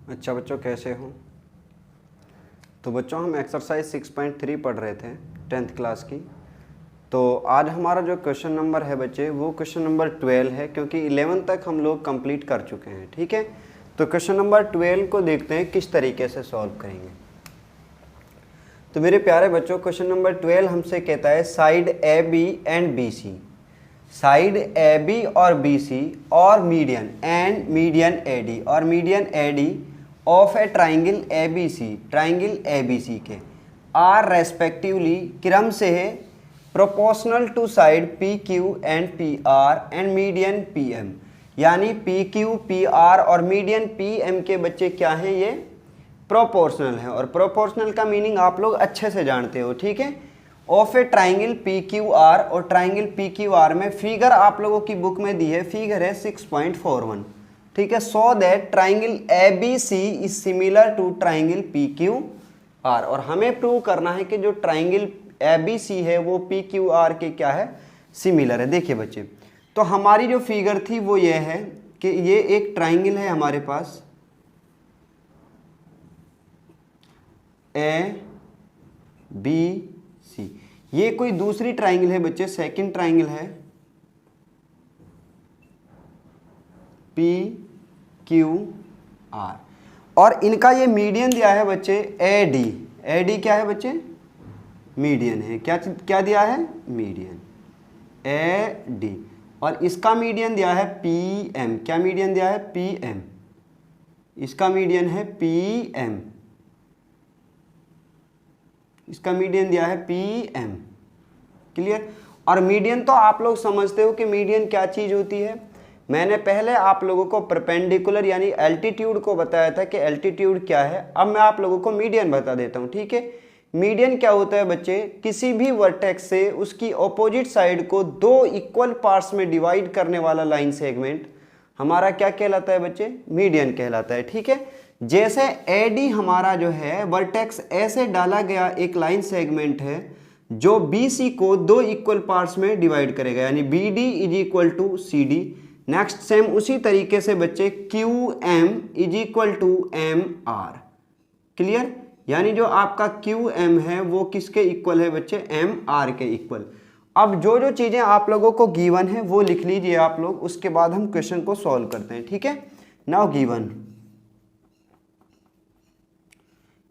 अच्छा बच्चों, कैसे हो? तो बच्चों हम एक्सरसाइज 6.3 पढ़ रहे थे 10th क्लास की। तो आज हमारा जो क्वेश्चन नंबर है बच्चे, वो क्वेश्चन नंबर 12 है, क्योंकि 11 तक हम लोग कंप्लीट कर चुके हैं। ठीक है, तो क्वेश्चन नंबर 12 को देखते हैं किस तरीके से सॉल्व करेंगे। तो मेरे प्यारे बच्चों, क्वेश्चन नंबर 12 हमसे कहता है side A B and B C, side A B और बी सी और median and median A D और median A D of a triangle A B C, triangle A B C के are respectively क्रम से है proportional to side P Q and P R and median P M. यानी P Q P R और median P M के बच्चे क्या हैं, ये प्रोपोर्शनल है। और प्रोपोर्शनल का मीनिंग आप लोग अच्छे से जानते हो। ठीक है, of a triangle P Q R, और ट्राइंगल पी क्यू आर में फिगर आप लोगों की बुक में दी है, फिगर है 6.41। ठीक है, so that triangle A B C is similar to triangle P Q R. और हमें प्रूव करना है कि जो ट्राइंगल ए बी सी है वो पी क्यू आर के क्या है, सिमिलर है। देखिए बच्चे, तो हमारी जो फिगर थी वो ये है कि ये एक ट्राइंगल है हमारे पास ए बी सी, ये कोई दूसरी ट्राइंगल है बच्चे, सेकंड ट्राइंगल है पी क्यू आर, और इनका ये मीडियन दिया है बच्चे ए डी। ए डी क्या है बच्चे, मीडियन है। क्या दिया है, मीडियन ए डी। और इसका मीडियन दिया है पी एम। क्या मीडियन दिया है, पी एम। इसका मीडियन है पी एम, इसका मीडियन दिया है पी एम। क्लियर? और मीडियन तो आप लोग समझते हो कि मीडियन क्या चीज होती है। मैंने पहले आप लोगों को परपेंडिकुलर यानी एल्टीट्यूड को बताया था कि एल्टीट्यूड क्या है। अब मैं आप लोगों को मीडियन बता देता हूं। ठीक है, मीडियन क्या होता है बच्चे, किसी भी वर्टेक्स से उसकी ऑपोजिट साइड को दो इक्वल पार्ट्स में डिवाइड करने वाला लाइन सेगमेंट हमारा क्या कहलाता है बच्चे, मीडियन कहलाता है। ठीक है, जैसे एडी हमारा जो है वर्टेक्स ऐसे डाला गया एक लाइन सेगमेंट है जो बी सी को दो इक्वल पार्ट्स में डिवाइड करेगा, यानी B D is equal to C D. Next same उसी तरीके से बच्चे Q M is equal to M R. Clear? यानी जो आपका क्यू एम है वो किसके इक्वल है बच्चे, एम आर के इक्वल। अब जो जो चीजें आप लोगों को गिवन है वो लिख लीजिए आप लोग, उसके बाद हम क्वेश्चन को सॉल्व करते हैं। ठीक है, नाउ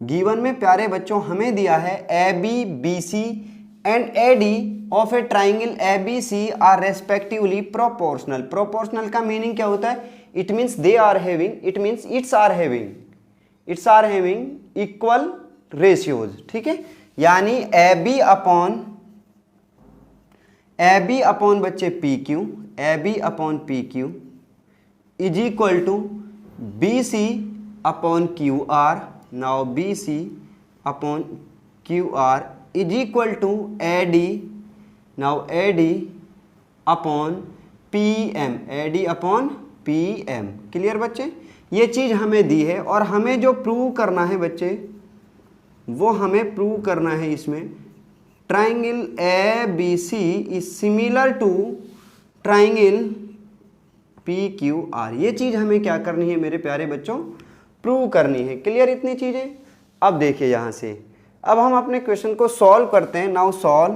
गिवन में प्यारे बच्चों हमें दिया है A B B C and A D of a triangle A B C are respectively proportional. Proportional का मीनिंग क्या होता है, it means they are having, it means it's are having equal ratios. ठीक है, यानी ए बी अपॉन बच्चे P Q, A B upon P Q is equal to B C upon Q R. Now B C upon Q R is equal to A D, now A D upon P M, A D upon P M. Clear बच्चे? ये चीज़ हमें दी है और हमें जो prove करना है बच्चे, वो हमें प्रूव करना है इसमें triangle A B C is similar to triangle P Q R. ये चीज़ हमें क्या करनी है मेरे प्यारे बच्चों, प्रूव करनी है। क्लियर इतनी चीज़ें? अब देखिए यहाँ से, अब हम अपने क्वेश्चन को सॉल्व करते हैं। Now solve.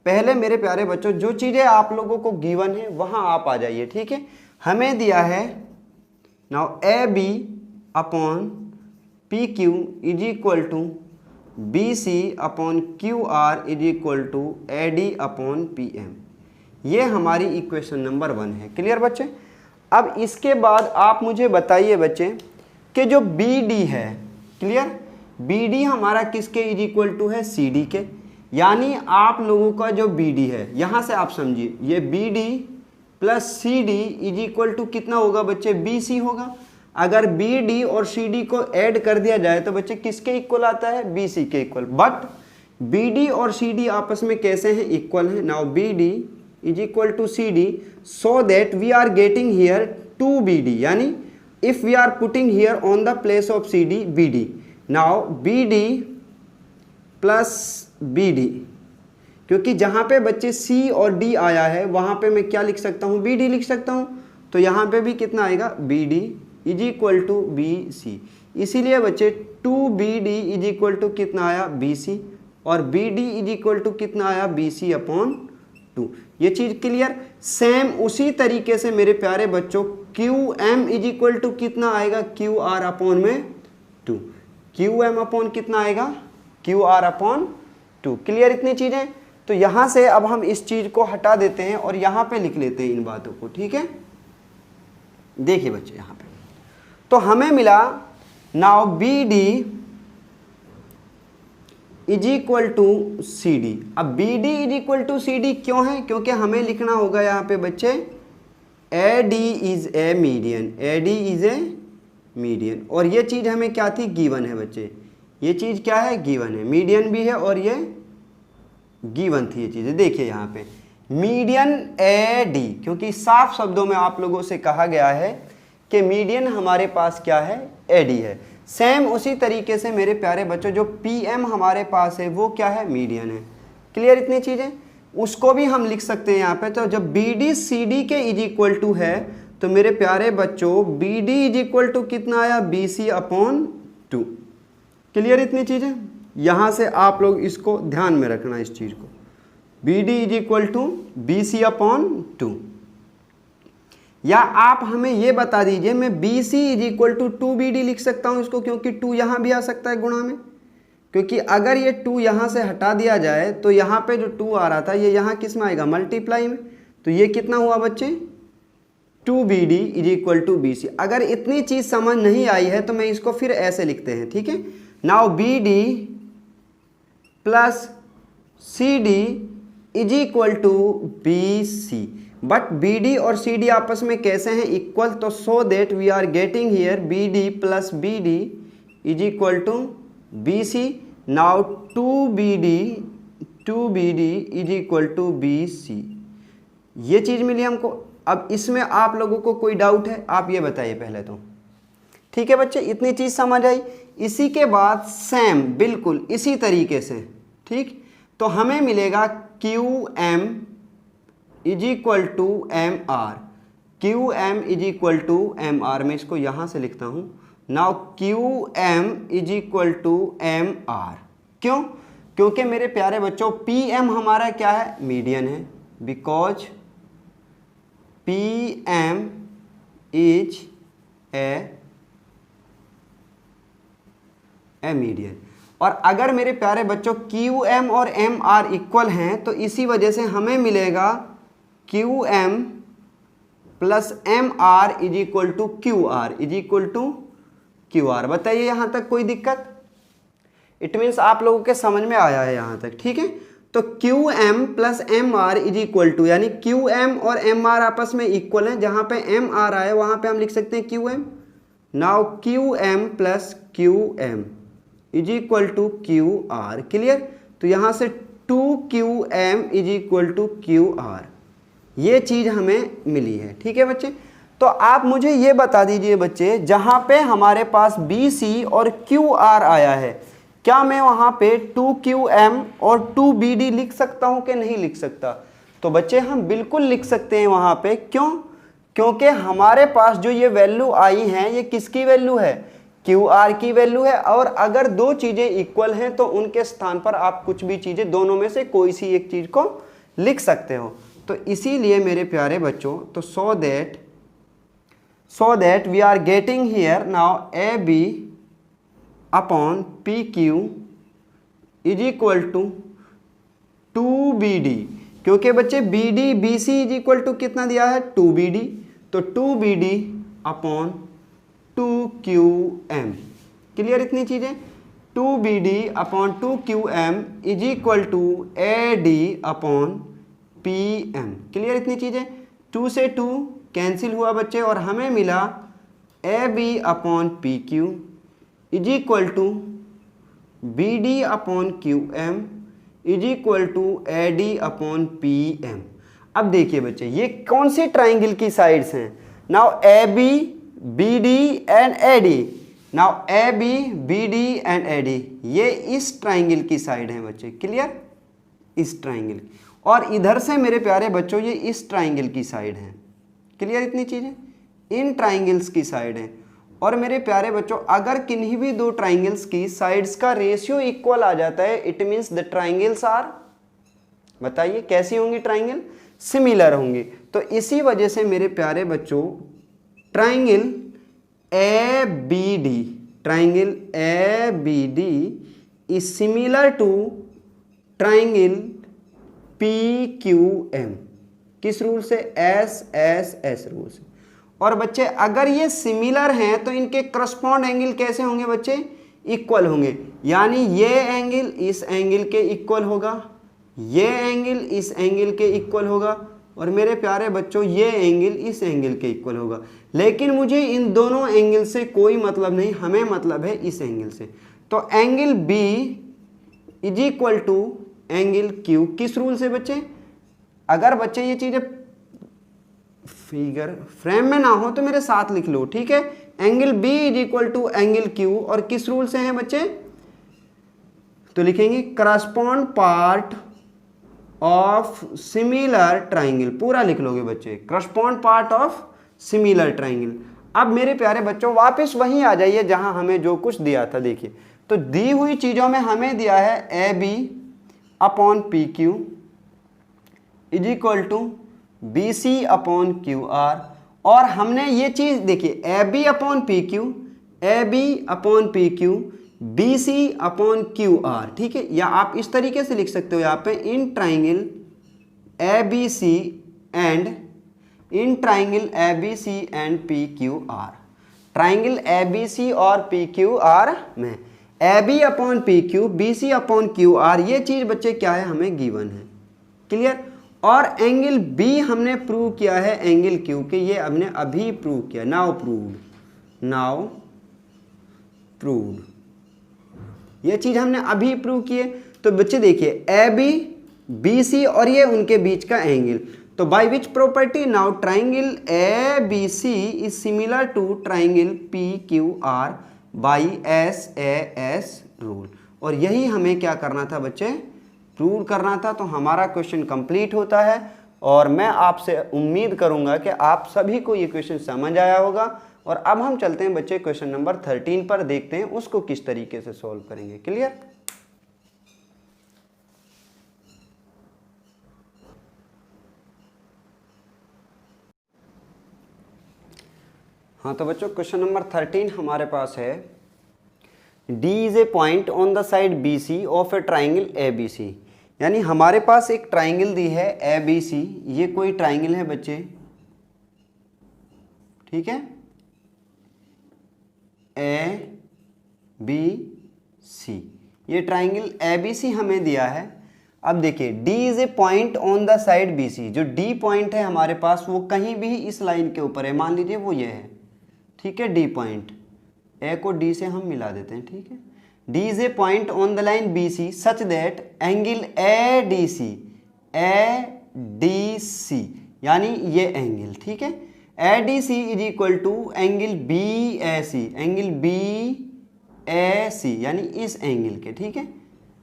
पहले मेरे प्यारे बच्चों जो चीज़ें आप लोगों को गिवन है वहाँ आप आ जाइए। ठीक है, हमें दिया है now A B upon P Q is equal to B C upon Q R is equal to A D upon P M. ये हमारी इक्वेशन नंबर 1 है। क्लियर बच्चे? अब इसके बाद आप मुझे बताइए बच्चे कि जो बी डी है, क्लियर, बी डी हमारा किसके इज इक्वल टू है, सी डी के। यानी आप लोगों का जो बी डी है, यहाँ से आप समझिए, ये B D plus C D is equal to कितना होगा बच्चे, बी सी होगा। अगर बी डी और सी डी को ऐड कर दिया जाए तो बच्चे किसके इक्वल आता है, बी सी के इक्वल। बट बी डी और सी डी आपस में कैसे हैं, इक्वल हैं। Now B D is equal to C D, so that we are getting here to B D, यानी if we are putting here on the place of C D B D. Now B D plus B D, क्योंकि जहाँ पे बच्चे सी और D आया है वहाँ पे मैं क्या लिख सकता हूँ, बी डी लिख सकता हूँ। तो यहाँ पे भी कितना आएगा, B D is equal to B C. इसीलिए बच्चे 2BD इज इक्वल टू कितना आया BC, और BD इज इक्वल टू कितना आया BC अपॉन 2। ये चीज़ क्लियर। सेम उसी तरीके से मेरे प्यारे बच्चों QM इज इक्वल टू कितना आएगा QR अपॉन में 2। QM अपॉन कितना आएगा QR अपॉन 2। क्लियर इतनी चीज़ें। तो यहाँ से अब हम इस चीज़ को हटा देते हैं और यहाँ पे लिख लेते हैं इन बातों को, ठीक है। देखिए बच्चे यहाँ पे तो हमें मिला now BD is equal to CD। अब BD is equal to CD क्यों है? क्योंकि हमें लिखना होगा यहाँ पे बच्चे AD is a median, AD is a median, और ये चीज़ हमें क्या थी गिवन है बच्चे, ये चीज़ क्या है गिवन है, मीडियन भी है और ये गिवन थी ये चीज़ें। देखिए यहाँ पे मीडियन AD, क्योंकि साफ शब्दों में आप लोगों से कहा गया है कि मीडियन हमारे पास क्या है AD है। सेम उसी तरीके से मेरे प्यारे बच्चों जो PM हमारे पास है वो क्या है मीडियन है। क्लियर इतनी चीज़ें। उसको भी हम लिख सकते हैं यहाँ पे। तो जब BD CD के इज इक्वल टू है तो मेरे प्यारे बच्चों BD इज इक्वल टू कितना आया BC अपॉन 2। क्लियर इतनी चीज़ें। यहाँ से आप लोग इसको ध्यान में रखना इस चीज़ को, BD is equal to BC upon 2। या आप हमें ये बता दीजिए मैं BC is equal to 2BD लिख सकता हूँ इसको, क्योंकि 2 यहाँ भी आ सकता है गुणा में, क्योंकि अगर ये 2 यहाँ से हटा दिया जाए तो यहाँ पे जो 2 आ रहा था ये यहाँ किस में आएगा मल्टीप्लाई में। तो ये कितना हुआ बच्चे 2BD is equal to BC। अगर इतनी चीज़ समझ नहीं आई है तो मैं इसको फिर ऐसे लिखते हैं, ठीक है। Now BD plus CD is equal to BC, but BD और CD आपस में कैसे हैं इक्वल, तो so that we are getting here BD plus BD is equal to BC। Now 2BD is equal to BC, ये चीज़ मिली हमको। अब इसमें आप लोगों को कोई डाउट है आप ये बताइए पहले तो, ठीक है बच्चे। इतनी चीज़ समझ आई। इसी के बाद सेम बिल्कुल इसी तरीके से, ठीक, तो हमें मिलेगा QM is equal to MR। QM is equal to MR, मैं इसको यहाँ से लिखता हूँ। Now QM is equal to MR। क्यों? क्योंकि मेरे प्यारे बच्चों PM हमारा क्या है मीडियन है, because PM is a median. और अगर मेरे प्यारे बच्चों QM और MR इक्वल हैं तो इसी वजह से हमें मिलेगा QM plus MR is equal to QR is equal to QR। बताइए यहाँ तक कोई दिक्कत? इट मीन्स आप लोगों के समझ में आया है यहाँ तक, ठीक है। तो QM plus MR is equal to, यानी QM और MR आपस में इक्वल हैं, जहाँ पे MR आए वहाँ पे हम लिख सकते हैं QM। Now QM plus QM is equal to QR। Clear. तो यहाँ से 2QM is equal to QR, ये चीज़ हमें मिली है, ठीक है बच्चे। तो आप मुझे ये बता दीजिए बच्चे, जहाँ पे हमारे पास BC और QR आया है, क्या मैं वहाँ पे 2QM और 2BD लिख सकता हूँ कि नहीं लिख सकता? तो बच्चे हम बिल्कुल लिख सकते हैं वहाँ पे। क्यों? क्योंकि हमारे पास जो ये वैल्यू आई हैं ये किसकी वैल्यू है? QR की वैल्यू है। और अगर दो चीज़ें इक्वल हैं तो उनके स्थान पर आप कुछ भी चीज़ें, दोनों में से कोई सी एक चीज़ को लिख सकते हो। तो इसीलिए मेरे प्यारे बच्चों, तो so that we are getting here now AB upon PQ is equal to 2BD, क्योंकि बच्चे BD BC is equal to कितना दिया है 2BD, तो 2BD अपॉन 2QM। क्लियर इतनी चीज़ें। 2BD upon 2QM is equal to AD upon PM। Clear इतनी चीज़ें। 2 से 2 कैंसिल हुआ बच्चे और हमें मिला AB upon PQ is equal to BD upon QM is equal to AD upon PM। अब देखिए बच्चे ये कौन सी ट्राइंगल की साइड्स हैं? Now AB BD and AD। Now AB BD and AD ये इस ट्राइंगल की साइड हैं बच्चे। क्लियर। इस ट्राइंगल, और इधर से मेरे प्यारे बच्चों ये इस ट्राइंगल की साइड हैं। क्लियर इतनी चीज़ें, इन ट्राइंगल्स की साइड हैं। और मेरे प्यारे बच्चों अगर किन्हीं भी दो ट्राइंगल्स की साइड्स का रेशियो इक्वल आ जाता है it means the triangles are, बताइए कैसी होंगी ट्राइंगल, सिमिलर होंगी। तो इसी वजह से मेरे प्यारे बच्चों triangle A B D, triangle A B D is similar to triangle P Q M, किस रूल से, एस एस एस रूल से। और बच्चे अगर ये सिमिलर हैं तो इनके करस्पॉन्ड एंगल कैसे होंगे बच्चे, इक्वल होंगे, यानी ये एंगल इस एंगल के इक्वल होगा, ये एंगल इस एंगल के इक्वल होगा, और मेरे प्यारे बच्चों ये एंगल इस एंगल के इक्वल होगा। लेकिन मुझे इन दोनों एंगल से कोई मतलब नहीं, हमें मतलब है इस एंगल से। तो angle B is equal to angle Q, किस रूल से बच्चे, अगर बच्चे ये चीजें फिगर फ्रेम में ना हो तो मेरे साथ लिख लो, ठीक है। Angle B is equal to angle Q, और किस रूल से है बच्चे, तो लिखेंगे correspond part of similar triangle, पूरा लिख लोगे बच्चे, correspond part of similar triangle. अब मेरे प्यारे बच्चों वापस वहीं आ जाइए जहां हमें जो कुछ दिया था। देखिए तो दी हुई चीजों में हमें दिया है A B upon P Q is equal to B C upon Q R, और हमने ये चीज देखिए A B upon P Q, A B upon P Q, B C upon Q R, ठीक है। या आप इस तरीके से लिख सकते हो यहाँ पे in triangle A B C and in triangle A B C and P Q R, triangle A B C और पी क्यू आर में A B upon P Q, B C upon Q R, ये चीज बच्चे क्या है हमें given है, clear. और एंगल बी हमने प्रूव किया है एंगल क्यू के, ये हमने अभी प्रूव किया, नाउ प्रूव्ड, ये चीज हमने अभी प्रूव किए। तो बच्चे देखिए ए बी बी सी और ये उनके बीच का एंगल, तो by which property, now triangle A B C is similar to triangle P Q R by S A S rule. और यही हमें क्या करना था बच्चे, प्रूव करना था। तो हमारा क्वेश्चन कंप्लीट होता है, और मैं आपसे उम्मीद करूंगा कि आप सभी को ये क्वेश्चन समझ आया होगा। और अब हम चलते हैं बच्चे क्वेश्चन नंबर 13 पर, देखते हैं उसको किस तरीके से सॉल्व करेंगे, क्लियर। हाँ तो बच्चों क्वेश्चन नंबर 13 हमारे पास है, D is a point on the side BC of a triangle ABC, यानी हमारे पास एक ट्राइंगल दी है ABC, ये कोई ट्राइंगल है बच्चे, ठीक है, ABC, ये ट्राइंगल ABC हमें दिया है। अब देखिए D is a point on the side BC, जो D पॉइंट है हमारे पास वो कहीं भी इस लाइन के ऊपर है, मान लीजिए वो ये है, ठीक है, D पॉइंट, A को D से हम मिला देते हैं, ठीक है। D is a point on the line BC such that angle ADC यानी ये एंगल, ठीक है, ADC is equal to angle BAC, angle BAC यानी इस एंगल के, ठीक है।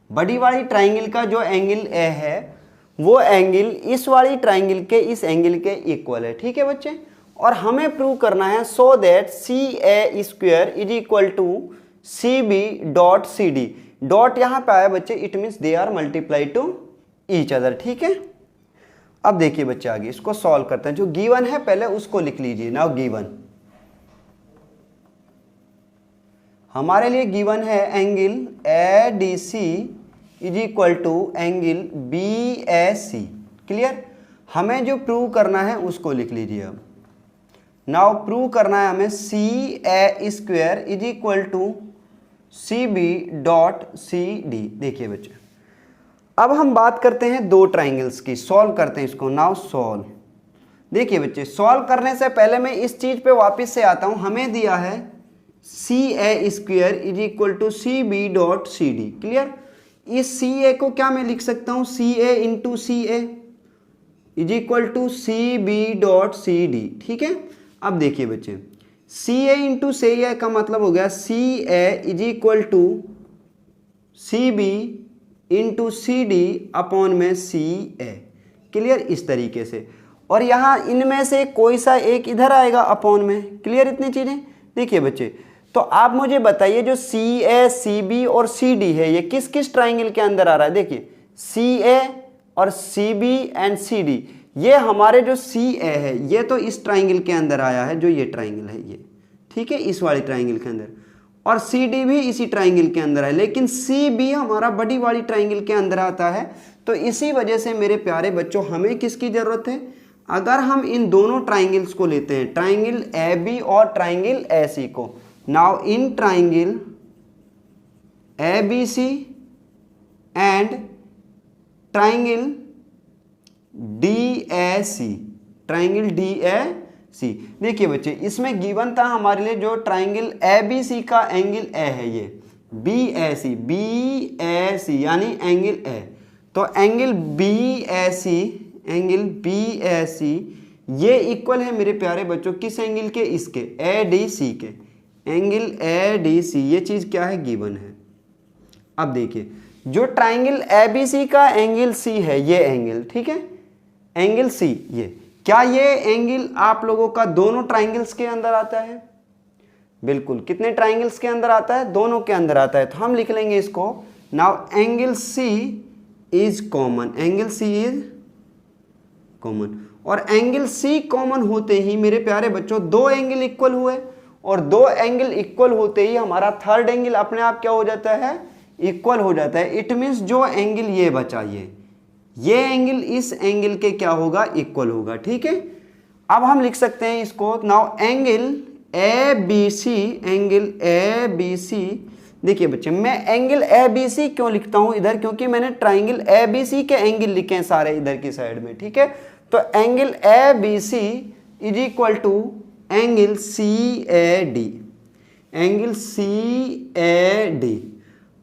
बड़ी वाली ट्राइंगल का जो एंगल A है वो एंगल इस वाली ट्राइंगल के इस एंगल के इक्वल है, ठीक है बच्चे। और हमें प्रूव करना है so that CA square is equal to CB dot CD, dot यहाँ पे आया बच्चे, it means they are multiply to each other, ठीक है। अब देखिए बच्चे आगे इसको सॉल्व करते हैं, जो गिवन है पहले उसको लिख लीजिए। नाउ गिवन हमारे लिए गिवन है angle ADC is equal to angle BAC, clear. हमें जो प्रूव करना है उसको लिख लीजिए। अब नाउ प्रूव करना है हमें CA square is equal to CB dot CD। देखिए बच्चे अब हम बात करते हैं दो ट्राइंगल्स की, सॉल्व करते हैं इसको। नाउ सॉल्व, देखिए बच्चे सॉल्व करने से पहले मैं इस चीज पे वापस से आता हूं। हमें दिया है CA square is equal to CB dot CD, clear. इस CA को क्या मैं लिख सकता हूं, CA into CA is equal to CB dot CD, ठीक है। अब देखिए बच्चे CA इंटू CA का मतलब हो गया CA is equal to CB into CD upon में CA, क्लियर, इस तरीके से। और यहाँ इनमें से कोई सा एक इधर आएगा अपॉन में, क्लियर इतनी चीजें। देखिए बच्चे, तो आप मुझे बताइए जो सी ए सी बी और सी डी है ये किस किस ट्राइंगल के अंदर आ रहा है। देखिए सी ए और C B and C D, ये हमारे जो सी ए है ये तो इस ट्राइंगल के अंदर आया है, जो ये ट्राइंगल है ये, ठीक है, इस वाली ट्राइंगल के अंदर, और सी डी भी इसी ट्राइंगल के अंदर है, लेकिन सी बी हमारा बड़ी वाली ट्राइंगल के अंदर आता है। तो इसी वजह से मेरे प्यारे बच्चों हमें किसकी ज़रूरत है, अगर हम इन दोनों ट्राइंगल्स को लेते हैं, ट्राइंगल ए बी और ट्राइंगल ए सी को, now in triangle A B C and triangle D A C, triangle D A C. देखिए बच्चे, इसमें गिवन था हमारे लिए जो ट्राइंगल ए बी सी का एंगल ए है, ये बी ए सी यानी एंगल ए, तो एंगल बी ए सी ये इक्वल है मेरे प्यारे बच्चों किस एंगल के, इसके ए डी सी के, एंगल ए डी सी, ये चीज़ क्या है, गिवन है। अब देखिए जो ट्राइंगल ए बी सी का एंगल सी है, ये एंगल, ठीक है, एंगल सी, ये क्या ये एंगल आप लोगों का दोनों ट्राइंगल्स के अंदर आता है, बिल्कुल, कितने ट्राइंगल्स के अंदर आता है, दोनों के अंदर आता है। तो हम लिख लेंगे इसको, now angle C is common, angle C is common, और एंगल सी कॉमन होते ही मेरे प्यारे बच्चों दो एंगल इक्वल हुए, और दो एंगल इक्वल होते ही हमारा थर्ड एंगल अपने आप क्या हो जाता है, इक्वल हो जाता है। इट मीन्स जो एंगल ये बचा, ये एंगल इस एंगल के क्या होगा, इक्वल होगा, ठीक है। अब हम लिख सकते हैं इसको, now angle A B C, angle A B C. देखिए बच्चे, मैं एंगल ए बी सी क्यों लिखता हूं इधर, क्योंकि मैंने ट्राइंगल ए बी सी के एंगल लिखे हैं सारे इधर की साइड में, ठीक है। तो angle A B C is equal to angle C A D, angle C A D.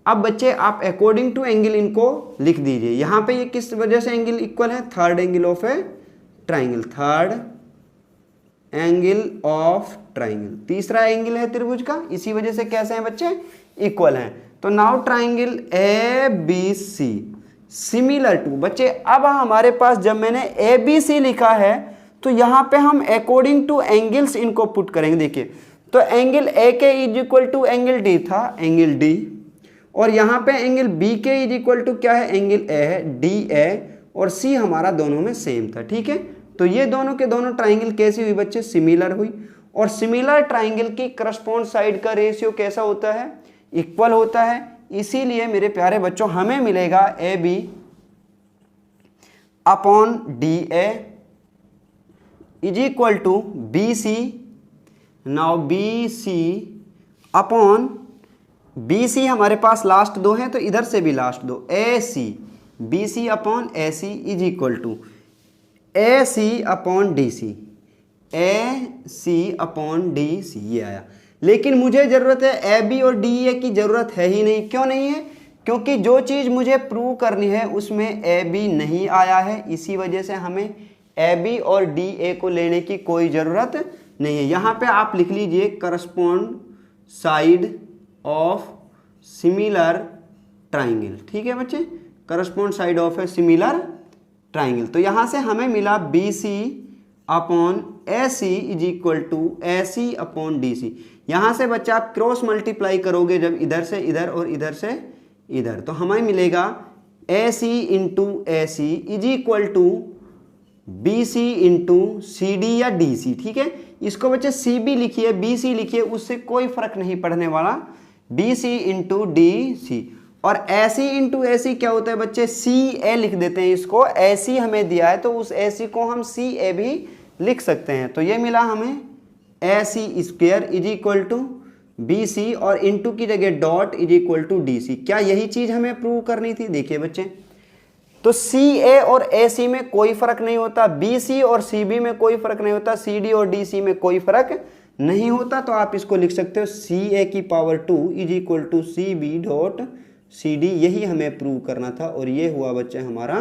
अब बच्चे आप अकॉर्डिंग टू एंगल इनको लिख दीजिए। यहां पे ये किस वजह से एंगल इक्वल है, third angle of a triangle, third angle of triangle, तीसरा एंगल है त्रिभुज का, इसी वजह से कैसे हैं बच्चे, इक्वल हैं। तो now triangle A B C similar to, बच्चे अब हमारे पास जब मैंने ए बी सी लिखा है तो यहां पे हम अकॉर्डिंग टू एंगल्स इनको पुट करेंगे। देखिए, तो एंगल ए के is equal to angle D था, एंगल डी, और यहाँ पे एंगल बी के इज इक्वल टू क्या है, एंगल ए है, डी ए, और सी हमारा दोनों में सेम था, ठीक है। तो ये दोनों के दोनों ट्राइंगल कैसी हुई बच्चे, सिमिलर हुई, और सिमिलर ट्राइंगल की करस्पॉन्ड साइड का रेशियो कैसा होता है, इक्वल होता है। इसीलिए मेरे प्यारे बच्चों हमें मिलेगा A B upon D A is equal to B C, now B C upon B C, हमारे पास लास्ट दो हैं तो इधर से भी लास्ट दो, A C, B C upon A C is equal to A C upon D C, A C upon D C, ये आया। लेकिन मुझे ज़रूरत है ए बी और डी ए की ज़रूरत है ही नहीं। क्यों नहीं है, क्योंकि जो चीज़ मुझे प्रूव करनी है उसमें ए बी नहीं आया है, इसी वजह से हमें ए बी और डी ए को लेने की कोई ज़रूरत नहीं है। यहाँ पे आप लिख लीजिए correspond side of similar triangle, ठीक है बच्चे, correspond side of a similar triangle. तो यहाँ से हमें मिला B C upon A C is equal to A C upon D C. यहाँ से बच्चा आप क्रॉस मल्टीप्लाई करोगे जब इधर से इधर और इधर से इधर, तो हमें मिलेगा A C into A C is equal to B C into C D या डी सी, ठीक है। इसको बच्चे सी बी लिखिए, बी सी लिखिए, उससे कोई फर्क नहीं पड़ने वाला, B C into D C. और ए सी इंटू ए सी क्या होता है बच्चे, सी ए लिख देते हैं इसको, ए सी हमें दिया है तो उस ए सी को हम सी ए भी लिख सकते हैं। तो ये मिला हमें A C square is equal to B C, और इंटू की जगह dot is equal to D C. क्या यही चीज़ हमें प्रूव करनी थी। देखिए बच्चे, तो सी ए और ए सी में कोई फर्क नहीं होता, बी सी और सी बी में कोई फर्क नहीं होता, सी डी और डी सी में कोई फर्क नहीं होता। तो आप इसको लिख सकते हो सी ए की power 2 is equal to C B dot C D, यही हमें प्रूव करना था और ये हुआ बच्चे हमारा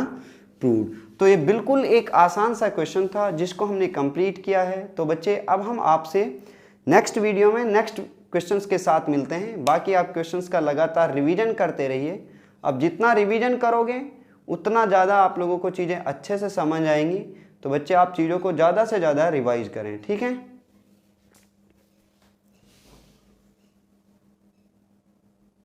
प्रूव्ड। तो ये बिल्कुल एक आसान सा क्वेश्चन था जिसको हमने कंप्लीट किया है। तो बच्चे अब हम आपसे नेक्स्ट वीडियो में नेक्स्ट क्वेश्चंस के साथ मिलते हैं। बाकी आप क्वेश्चंस का लगातार रिवीजन करते रहिए। अब जितना रिवीजन करोगे उतना ज़्यादा आप लोगों को चीज़ें अच्छे से समझ आएंगी। तो बच्चे आप चीज़ों को ज़्यादा से ज़्यादा रिवाइज करें, ठीक है।